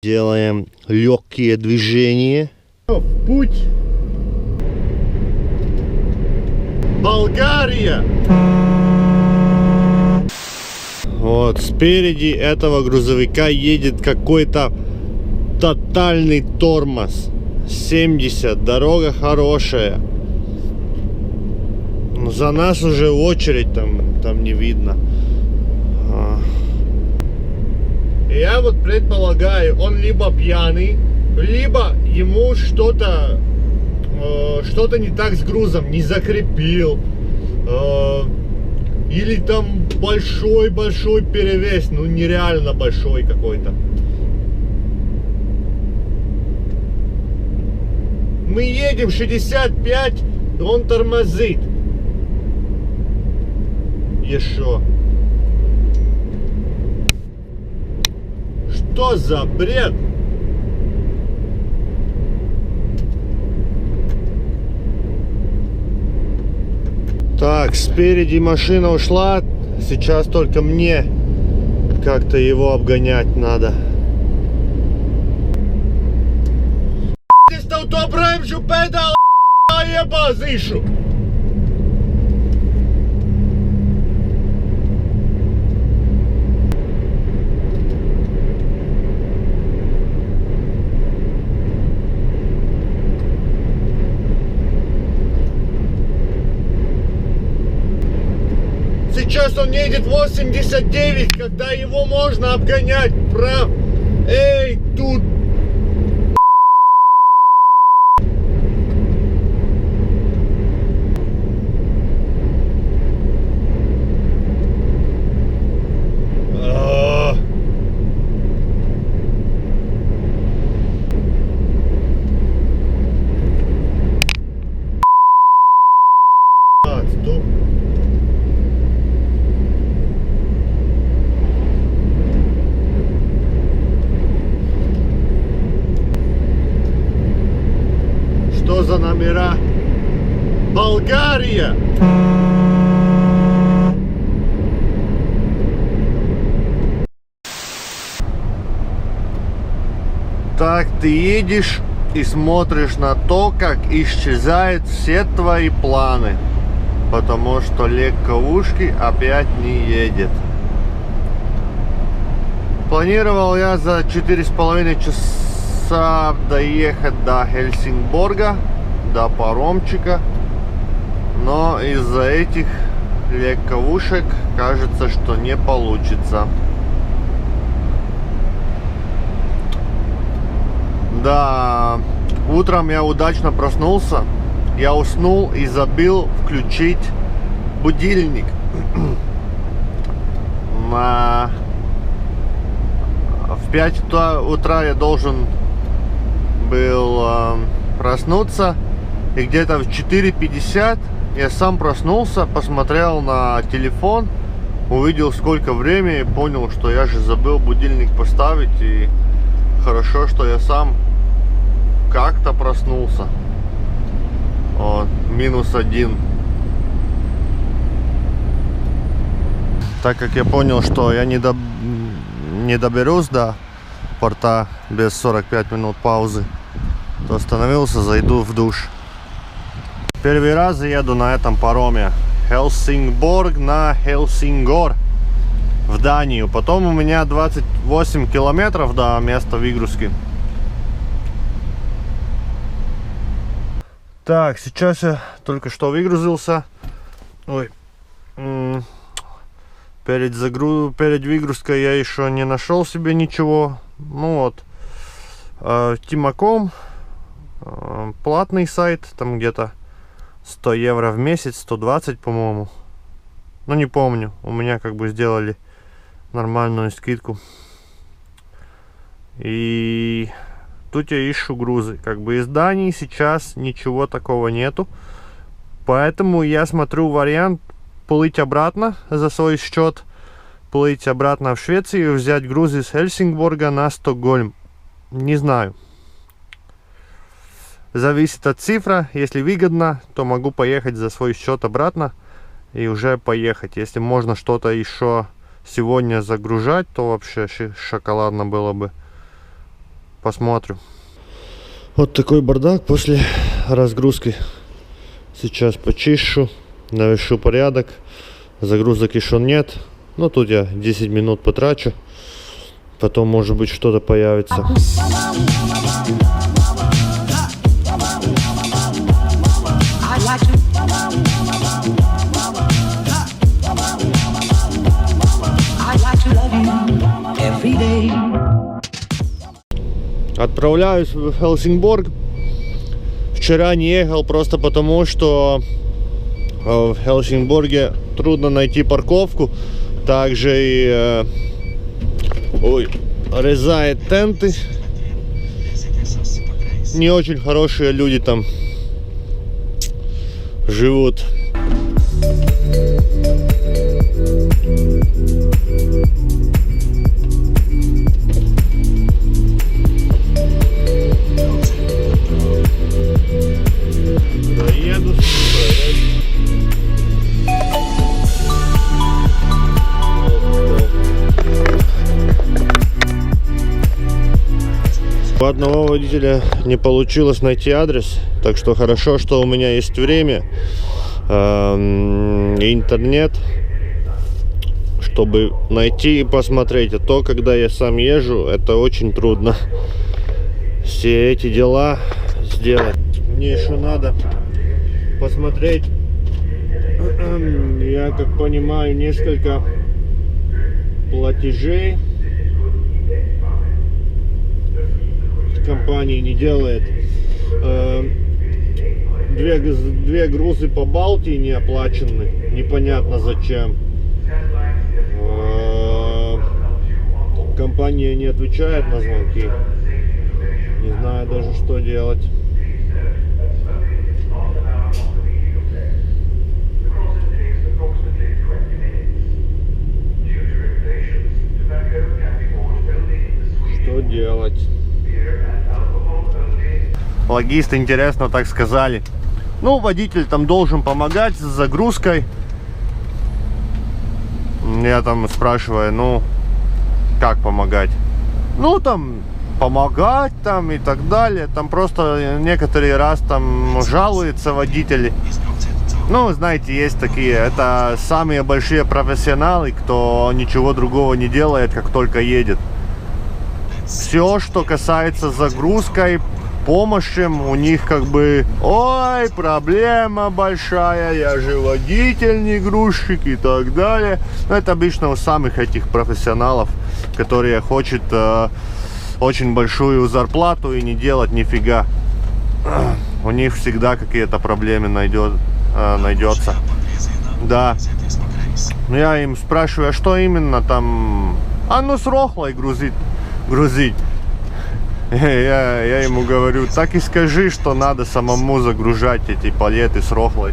Делаем легкие движения. В путь. Болгария. Вот спереди этого грузовика едет какой-то тотальный тормоз. 70, дорога хорошая. За нас уже очередь там не видно. Я вот предполагаю, он либо пьяный, либо ему что-то не так с грузом, не закрепил, или там большой перевес, ну нереально большой какой-то. Мы едем 65, он тормозит. Еще. Что за бред? Так, спереди машина ушла. Сейчас только мне как-то его обгонять надо. Став то брemžu pedāli, iebāzīšu. Сейчас он едет 89, когда его можно обгонять, прав. Эй, тут. Что за номера? Болгария! Так ты едешь и смотришь на то, как исчезают все твои планы. Потому что легковушки опять не едет. Планировал я за 4,5 часа доехать до Хельсингборга, до паромчика. Но из-за этих легковушек кажется, что не получится. Да, утром я удачно проснулся. Я уснул и забыл включить будильник. В 5 утра я должен был проснуться. И где-то в 4:50 я сам проснулся, посмотрел на телефон, увидел сколько времени и понял, что я же забыл будильник поставить. И хорошо, что я сам как-то проснулся. Вот, -1. Так как я понял, что я не доберусь до порта без 45 минут паузы, то остановился, зайду в душ. Первый раз еду на этом пароме. Хельсингборг на Хельсингор в Данию. Потом у меня 28 километров до места выгрузки. Так, сейчас я только что выгрузился. Ой. Перед выгрузкой я еще не нашел себе ничего. Ну вот. Тимаком. Платный сайт. Там где-то 100 евро в месяц. 120, по-моему. Ну, не помню. У меня как бы сделали нормальную скидку. И тут я ищу грузы. Как бы из Дании сейчас ничего такого нету. Поэтому я смотрю вариант плыть обратно за свой счет. Плыть обратно в Швецию и взять грузы из Хельсингборга на Стокгольм. Не знаю. Зависит от цифры. Если выгодно, то могу поехать за свой счет обратно и уже поехать. Если можно что-то еще сегодня загружать, то вообще шоколадно было бы. Посмотрим. Вот такой бардак после разгрузки. Сейчас почищу, навешу порядок. Загрузок еще нет. Но тут я 10 минут потрачу. Потом, может быть, что-то появится. Отправляюсь в Хельсингборг. Вчера не ехал просто потому, что в Хельсингборге трудно найти парковку. Также и резает тенты. Не очень хорошие люди там живут. У одного водителя не получилось найти адрес, так что хорошо, что у меня есть время и интернет, чтобы найти и посмотреть. А то, когда я сам езжу, это очень трудно все эти дела сделать. Мне еще надо посмотреть, я как понимаю, несколько платежей компания не делает. Две грузы по Балтии не оплачены, непонятно зачем. Компания не отвечает на звонки, не знаю даже, что делать. Что делать? Логисты, интересно, так сказали. Ну, водитель там должен помогать с загрузкой. Я там спрашиваю, ну, как помогать? Ну, там, помогать там и так далее. Там просто некоторые раз там жалуются водители. Ну, знаете, есть такие, это самые большие профессионалы, кто ничего другого не делает, как только едет. Все, что касается загрузкой, помощи, у них как бы, ой, проблема большая, я же водитель, не грузчик и так далее. Но это обычно у самых этих профессионалов, которые хотят очень большую зарплату и не делать нифига. У них всегда какие-то проблемы найдется. Да. Ну, я им спрашиваю, а что именно там? А ну с рохлой грузить. Я ему говорю, так и скажи, что надо самому загружать эти палеты с рохлой.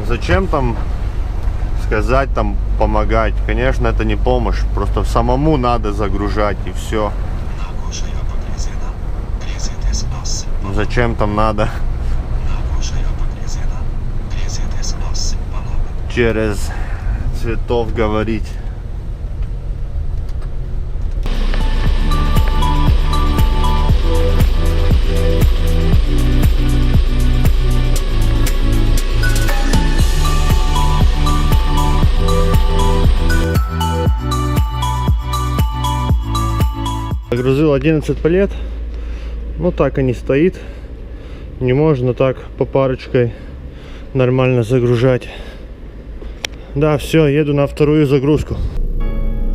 Зачем там сказать, там помогать? Конечно, это не помощь, просто самому надо загружать и все. Зачем там надо через цветов говорить? Загрузил 11 палет. Ну так они стоит. Не можно так по парочкой нормально загружать. Да, все, еду на вторую загрузку.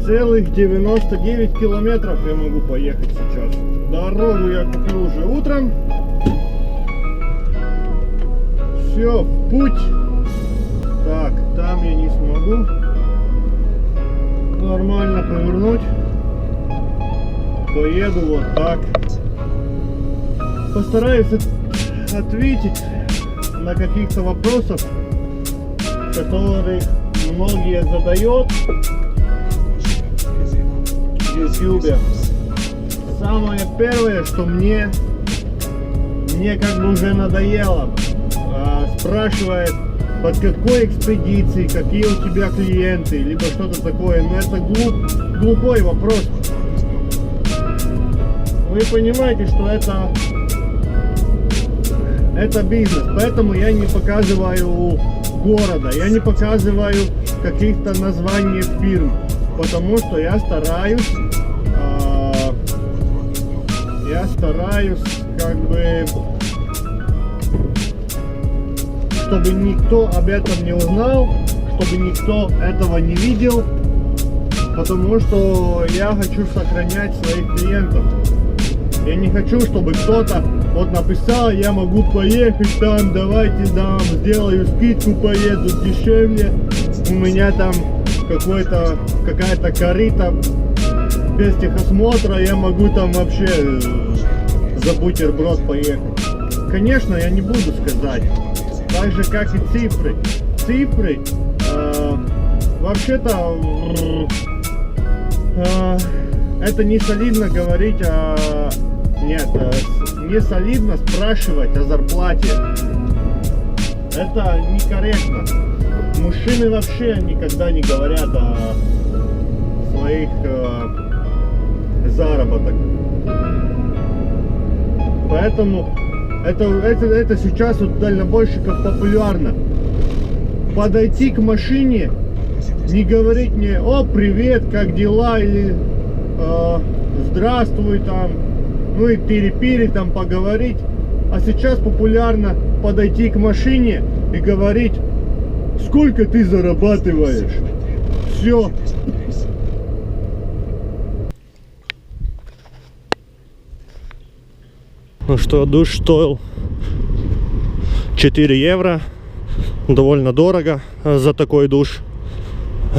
Целых 99 километров я могу поехать сейчас. Дорогу я купил уже утром. Все, в путь. Так, там я не смогу нормально повернуть. Поеду вот так. Постараюсь ответить на каких-то вопросов, которые многие задают в YouTube. Самое первое, что мне как бы уже надоело, спрашивает, под какой экспедицией, какие у тебя клиенты, либо что-то такое. Но это глупой вопрос. вы понимаете, что это бизнес, поэтому я не показываю города, я не показываю каких-то названий фирм, потому что я стараюсь как бы, чтобы никто об этом не узнал, чтобы никто этого не видел, потому что я хочу сохранять своих клиентов. Я не хочу, чтобы кто-то вот написал, я могу поехать там, давайте дам, сделаю скидку, поеду дешевле, у меня там какая-то корыта без техосмотра, я могу там вообще за бутерброд поехать. Конечно, я не буду сказать. Так же, как и цифры. Цифры, вообще-то, это не солидно говорить нет, не солидно спрашивать о зарплате. Это некорректно. Мужчины вообще никогда не говорят о своих заработках. Поэтому это сейчас у дальнобойщиков популярно. Подойти к машине, не говорить мне: о, привет, как дела, или здравствуй там, ну и пири-пири там поговорить. А сейчас популярно подойти к машине и говорить: сколько ты зарабатываешь. Все. Ну что, душ стоил 4 евро. Довольно дорого за такой душ.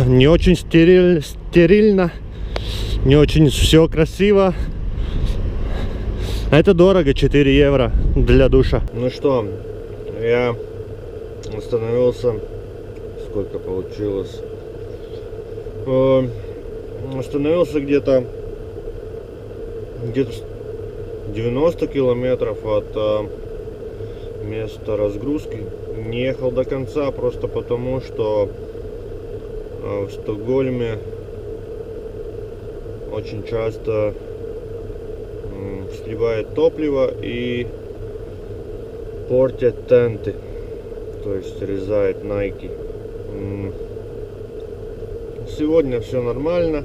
Не очень стерильно, не очень все красиво. Это дорого, 4 евро для душа. Ну что, я остановился. Сколько получилось? Остановился где-то 90 километров от места разгрузки. Не ехал до конца просто потому, что в Стокгольме очень часто сливает топливо и портят тенты, то есть резает Nike. Сегодня все нормально.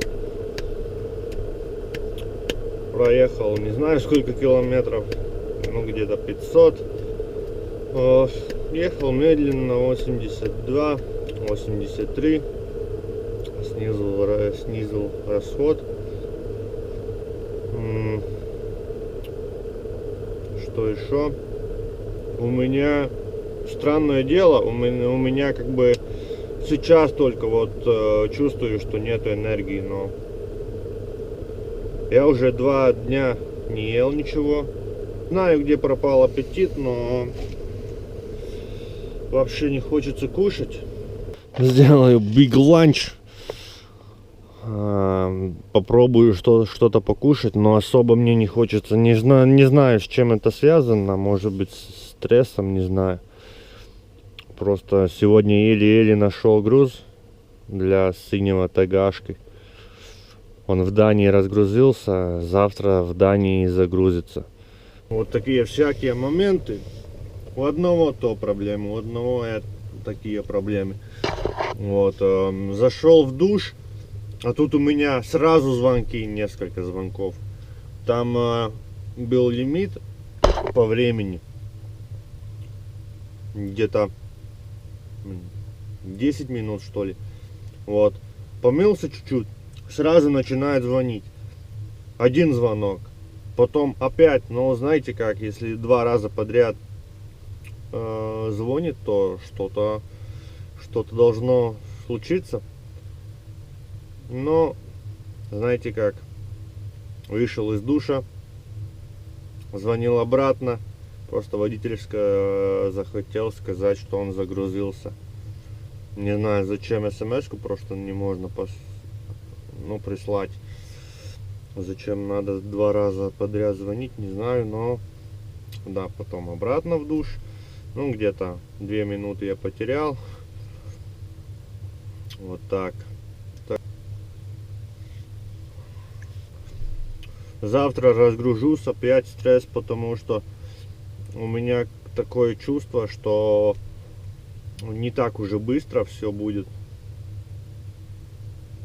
Проехал не знаю сколько километров, ну где-то 500. Ехал медленно, 82, 83. Снизил расход. Что еще? У меня странное дело, у меня как бы сейчас только вот чувствую, что нету энергии, но я уже 2 дня не ел ничего. Знаю, где пропал аппетит, но вообще не хочется кушать. Сделаю big lunch. Попробую что-то покушать, но особо мне не хочется. Не знаю, с чем это связано. Может быть, с стрессом, не знаю. Просто сегодня еле-еле нашел груз для синего тагашки. Он в Дании разгрузился, завтра в Дании загрузится. Вот такие всякие моменты. У одного то проблемы, у одного такие проблемы. Вот, зашел в душ, а тут у меня сразу звонки, несколько звонков. Там был лимит по времени. Где-то 10 минут, что ли. Вот. Помылся чуть-чуть, сразу начинает звонить. Один звонок. Потом опять, но знаете как, если 2 раза подряд звонит, то что-то должно случиться. Но знаете как, вышел из душа, звонил обратно, просто водитель захотел сказать, что он загрузился. Не знаю, зачем смс-ку просто не можно прислать. Зачем надо 2 раза подряд звонить, не знаю, но да, потом обратно в душ. Ну, где-то 2 минуты я потерял. Вот так. Завтра разгружусь, опять стресс, потому что у меня такое чувство, что не так уже быстро все будет.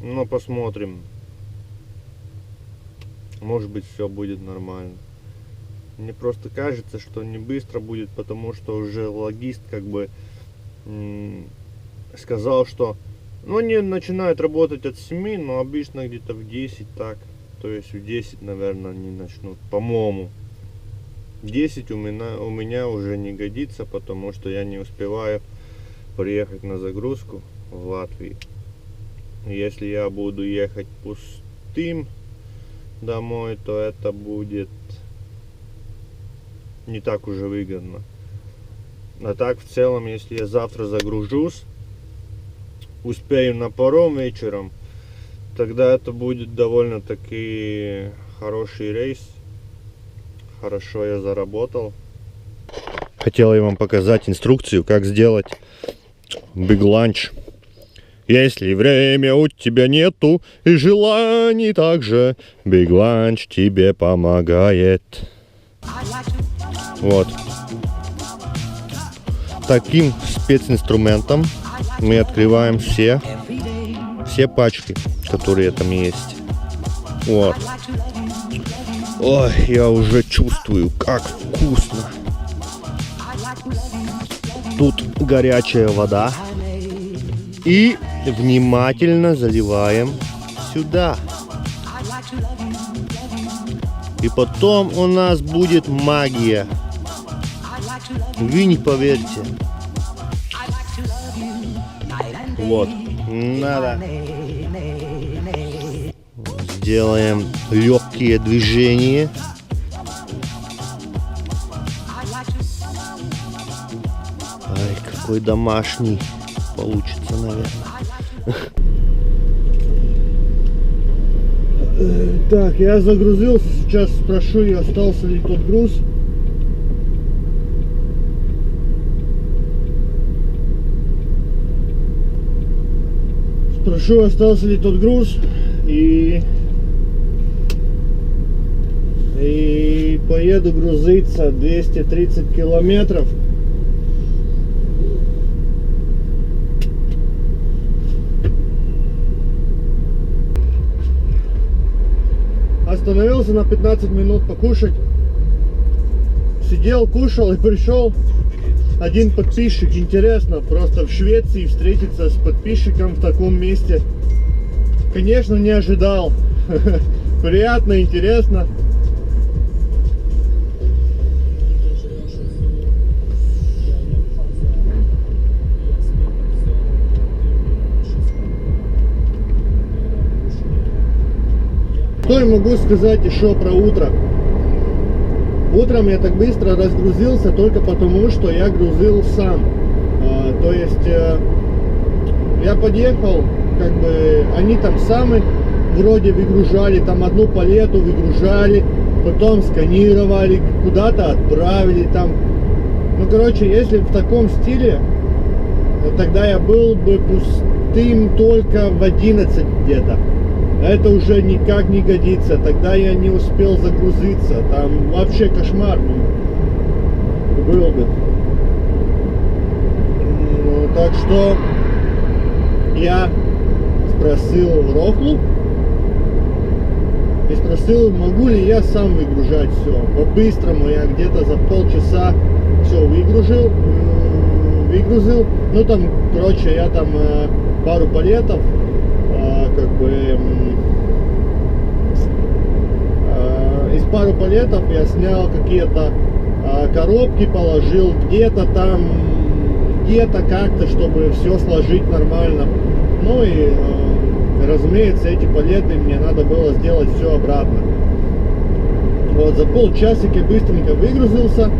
Но посмотрим. Может быть, все будет нормально. Мне просто кажется, что не быстро будет, потому что уже логист как бы сказал, что они начинают работать от 7, но обычно где-то в 10 так. То есть в 10, наверное, они начнут, по-моему. 10 у меня уже не годится, потому что я не успеваю приехать на загрузку в Латвии. Если я буду ехать пустым домой, то это будет не так уже выгодно. А так в целом, если я завтра загружусь, успею на паром вечером, тогда это будет довольно-таки хороший рейс. Хорошо я заработал. Хотел я вам показать инструкцию, как сделать Big Lunch. Если время у тебя нету и желаний также, Big Lunch тебе помогает. Вот. Таким специнструментом мы открываем все пачки, которые там есть. Вот. Ой, я уже чувствую, как вкусно. Тут горячая вода. И внимательно заливаем сюда. И потом у нас будет магия. Вы не поверите. Вот. Надо. Сделаем легкие движения. Ай, какой домашний получится, наверное. Так, я загрузился. Сейчас спрошу, остался ли тот груз. Спрошу, остался ли тот груз. И поеду грузиться 230 километров. Остановился на 15 минут покушать. Сидел, кушал и пришел один подписчик. Интересно, просто в Швеции встретиться с подписчиком в таком месте. Конечно, не ожидал. Приятно, интересно. Что я могу сказать еще про утро? Утром я так быстро разгрузился только потому, что я грузил сам. То есть я подъехал, как бы они там сами вроде выгружали, там одну палету выгружали, потом сканировали, куда-то отправили там. Ну, короче, если в таком стиле, тогда я был бы пустым только в 11 где-то. Это уже никак не годится. Тогда я не успел загрузиться. Там вообще кошмар был бы. Так что я спросил Рохлу и спросил, могу ли я сам выгружать все. По-быстрому я где-то за полчаса все выгрузил. Ну там, короче, я там пару палетов как бы из пару палетов я снял какие-то коробки, положил где-то там, где-то как-то, чтобы все сложить нормально. Ну и разумеется, эти палеты мне надо было сделать все обратно. Вот за полчасика быстренько выгрузился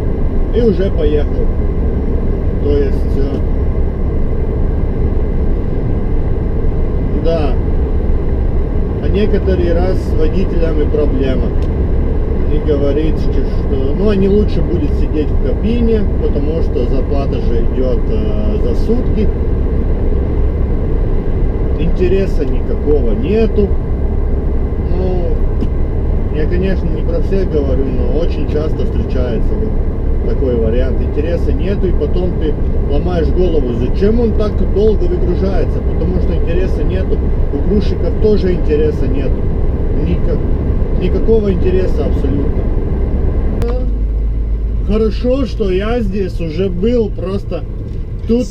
и уже поехал. То есть да, а некоторые раз с водителями проблема. И говорит, что они лучше будут сидеть в кабине, потому что зарплата же идет за сутки. Интереса никакого нету. Ну, Я, конечно, не про всех говорю, но очень часто встречается вот такой вариант. Интереса нету, и потом ты ломаешь голову, зачем он так долго выгружается, потому что интереса нету. У грузчиков тоже интереса нету. Никакого интереса абсолютно. Хорошо, что я здесь уже был, просто тут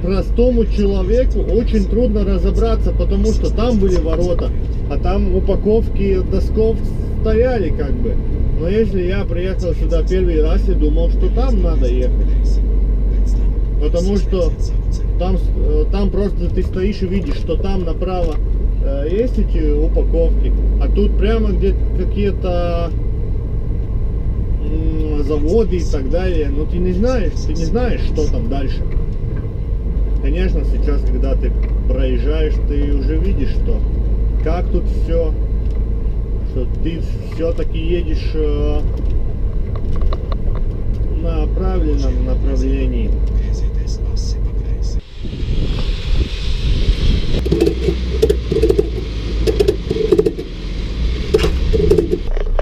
простому человеку очень трудно разобраться, потому что там были ворота, а там упаковки досков стояли как бы. Но если я приехал сюда первый раз, я думал, что там надо ехать. Потому что там просто ты стоишь и видишь, что там направо есть эти упаковки, а тут прямо где какие-то заводы и так далее. Но ты не знаешь, что там дальше. Конечно, сейчас, когда ты проезжаешь, ты уже видишь, что как тут все, что ты все-таки едешь на правильном направлении.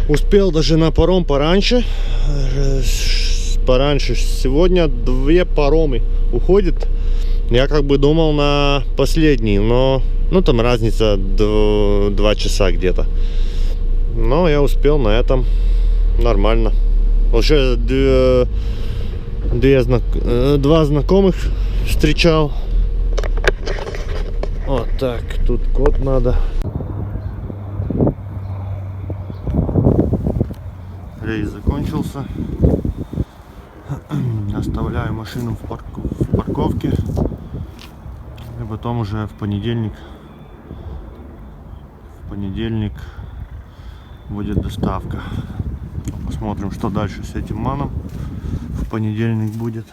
Успел даже на паром пораньше. Сегодня 2 паромы уходят. Я как бы думал на последний, но там разница 2 часа где-то. Но я успел на этом нормально. Уже 2 знакомых встречал. Вот так, тут код надо. Рейс закончился. Оставляю машину в парковке. И потом уже в понедельник будет доставка. Посмотрим, что дальше с этим маном в понедельник будет.